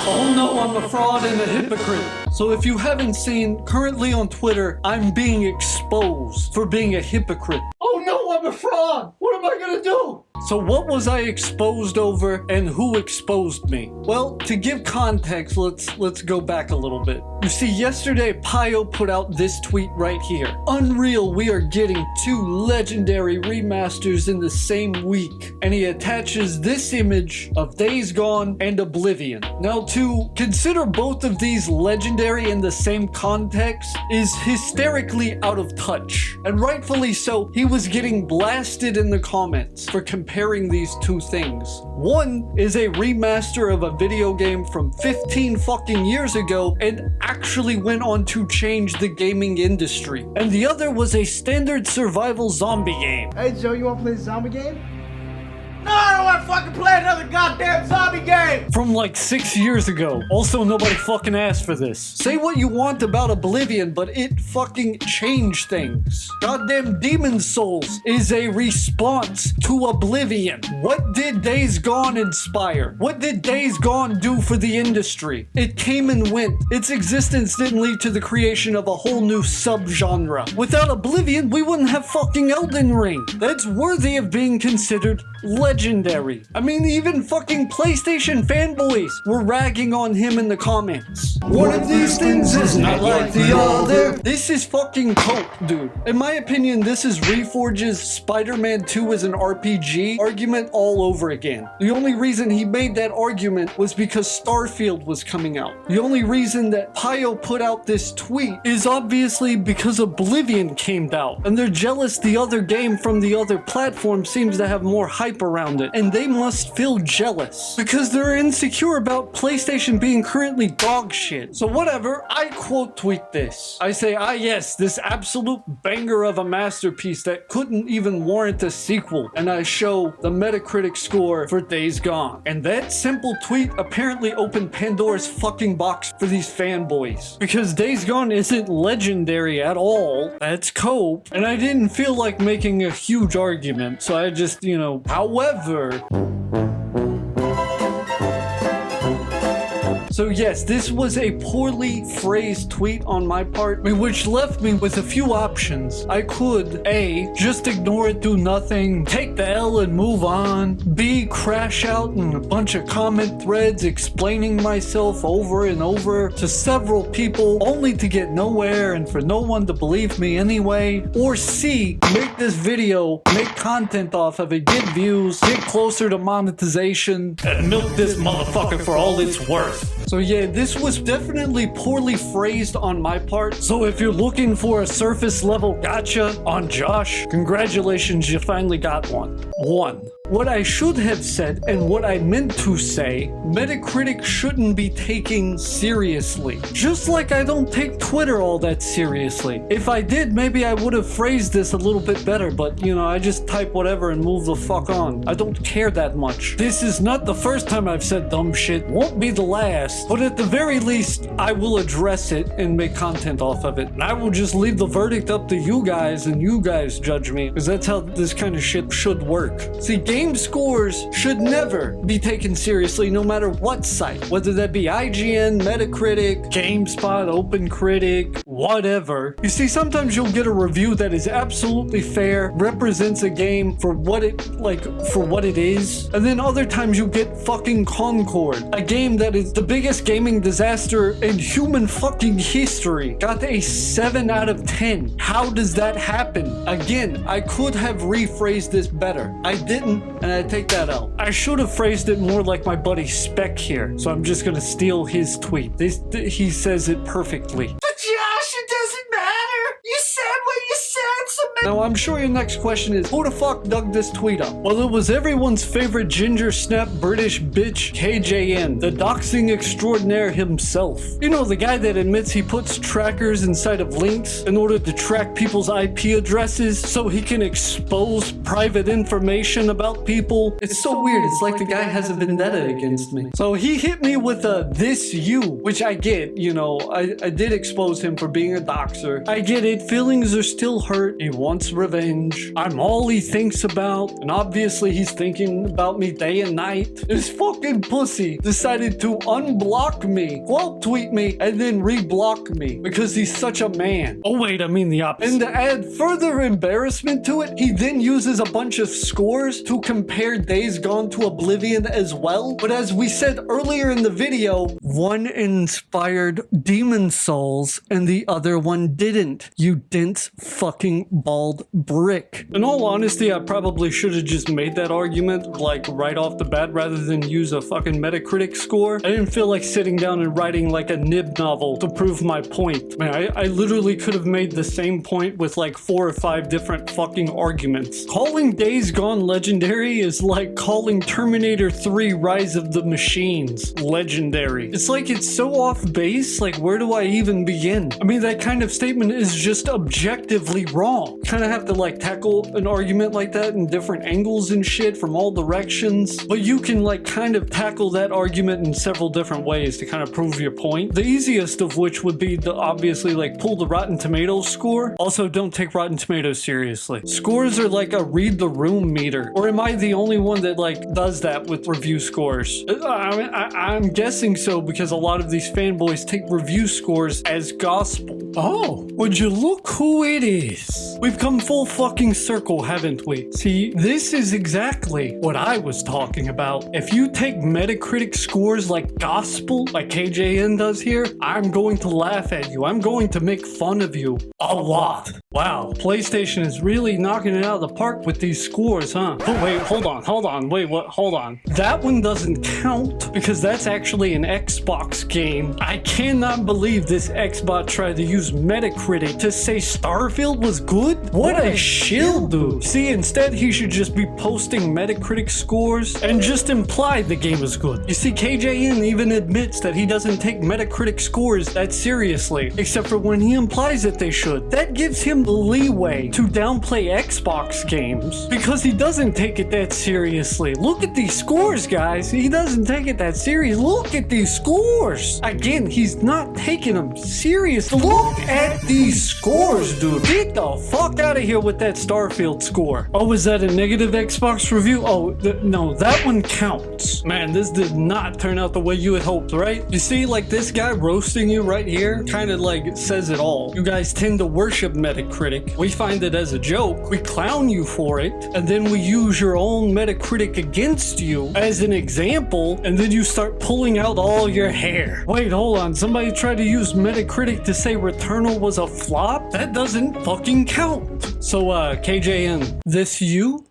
Oh no, I'm a fraud and a hypocrite. So if you haven't seen, currently on Twitter, I'm being exposed for being a hypocrite. Oh no, I'm a fraud. What am I gonna do? So what was I exposed over and who exposed me? Well, to give context, let's go back a little bit. You see, yesterday Pio put out this tweet right here. Unreal, we are getting 2 legendary remasters in the same week. And he attaches this image of Days Gone and Oblivion. Now, to consider both of these legendary in the same context is hysterically out of touch. And rightfully so, he was getting blasted in the comments for comparing these 2 things. One is a remaster of a video game from 15 fucking years ago and actually went on to change the gaming industry. And the other was a standard survival zombie game. Hey Joe, you wanna play a zombie game? No, I don't want to fucking play another goddamn zombie game! From like 6 years ago. Also, nobody fucking asked for this. Say what you want about Oblivion, but it fucking changed things. Goddamn Demon's Souls is a response to Oblivion. What did Days Gone inspire? What did Days Gone do for the industry? It came and went. Its existence didn't lead to the creation of a whole new subgenre. Without Oblivion, we wouldn't have fucking Elden Ring. That's worthy of being considered legendary. I mean, even fucking PlayStation fanboys were ragging on him in the comments. One of these things is not like the other. This is fucking coke, dude. In my opinion, this is Reforge's Spider-Man 2 as an RPG argument all over again. The only reason he made that argument was because Starfield was coming out. The only reason that Pio put out this tweet is obviously because Oblivion came out, and they're jealous the other game from the other platform seems to have more hype around it, and they must feel jealous because they're insecure about PlayStation being currently dog shit. So whatever, I quote tweet this. I say, yes, this absolute banger of a masterpiece that couldn't even warrant a sequel, and I show the Metacritic score for Days Gone. And that simple tweet apparently opened Pandora's fucking box for these fanboys, because Days Gone isn't legendary at all. That's cope, and I didn't feel like making a huge argument, so I just, however. So yes, this was a poorly phrased tweet on my part, which left me with a few options. I could A, just ignore it, do nothing, take the L and move on. B, crash out in a bunch of comment threads explaining myself over and over to several people only to get nowhere and for no one to believe me anyway. Or C, make this video, make content off of it, get views, get closer to monetization, and milk this motherfucker for all it's worth. So yeah, this was definitely poorly phrased on my part. So if you're looking for a surface level gotcha on Josh, congratulations, you finally got one. What I should have said and what I meant to say, Metacritic shouldn't be taken seriously. Just like I don't take Twitter all that seriously. If I did, maybe I would have phrased this a little bit better, but I just type whatever and move the fuck on. I don't care that much. This is not the first time I've said dumb shit, won't be the last, but at the very least, I will address it and make content off of it. And I will just leave the verdict up to you guys and you guys judge me, because that's how this kind of shit should work. See, game scores should never be taken seriously no matter what site, whether that be IGN, Metacritic, GameSpot, OpenCritic, whatever. You see, sometimes you'll get a review that is absolutely fair, represents a game for what it is, and then other times you get fucking Concord, a game that is the biggest gaming disaster in human fucking history, got a 7 out of 10. How does that happen? Again, I could have rephrased this better. I didn't, and I take that out. I should have phrased it more like my buddy Spec here, so I'm just gonna steal his tweet. He says it perfectly. But Josh, it doesn't matter! You said what you said, so Now I'm sure your next question is, who the fuck dug this tweet up? Well, it was everyone's favorite ginger snap British bitch, KJN, the doxing extraordinaire himself. You know, the guy that admits he puts trackers inside of links in order to track people's IP addresses so he can expose private information about people. It's so weird, it's like the guy has a vendetta against me. So he hit me with a "this you," which I get, you know, I did expose him for being a doxer. I get it, feelings are still hurt. He wants revenge. I'm all he thinks about, and obviously he's thinking about me day and night. This fucking pussy decided to unblock me, quote tweet me, and then reblock me because he's such a man. Oh wait, I mean the opposite. And to add further embarrassment to it, he then uses a bunch of scores to compare Days Gone to Oblivion as well. But as we said earlier in the video, one inspired Demon Souls and the other one didn't. You dense fucking bald brick. In all honesty, I probably should have just made that argument like right off the bat rather than use a fucking Metacritic score. I didn't feel like sitting down and writing like a nib novel to prove my point. Man, I literally could have made the same point with like 4 or 5 different fucking arguments. Calling Days Gone legendary is like calling Terminator 3 Rise of the Machines legendary. It's like it's so off base, like where do I even begin? I mean, that kind of statement is just objectively wrong. You kind of have to like tackle an argument like that in different angles and shit from all directions, but you can like kind of tackle that argument in several different ways to kind of prove your point. The easiest of which would be to obviously like pull the Rotten Tomatoes score. Also, don't take Rotten Tomatoes seriously. Scores are like a read the room meter. Or am I the only one that like does that with review scores? I'm guessing so because a lot of these fanboys take review scores as gospel. Oh, would you look who it is? We've come full fucking circle, haven't we? See, this is exactly what I was talking about. If you take Metacritic scores like gospel, like KJN does here, I'm going to laugh at you. I'm going to make fun of you a lot. Wow, PlayStation is really knocking it out of the park with these scores, huh? Oh, wait, hold on. Wait, what? Hold on. That one doesn't count because that's actually an Xbox game. I cannot believe this Xbot tried to use Metacritic to say Starfield was good? What a shill, dude. See, instead he should just be posting Metacritic scores and just imply the game is good. You see, KJN even admits that he doesn't take Metacritic scores that seriously, except for when he implies that they should. That gives him the leeway to downplay Xbox games because he doesn't take it that seriously. Look at these scores, guys. He doesn't take it that serious. Look at these scores. Again, he's not taking them serious. Look at these scores, dude. Get the fuck out of here with that Starfield score. Oh, was that a negative Xbox review? Oh, no, that one counts. Man, this did not turn out the way you had hoped, right? You see, like this guy roasting you right here kind of like says it all. You guys tend to worship Metacritic. We find it as a joke. We clown you for it. And then we use your own Metacritic against you as an example. And then you start pulling out all your hair. Wait, hold on. Somebody tried to use Metacritic to say Returnal was a flop? That doesn't fucking count. So, KJN, this you?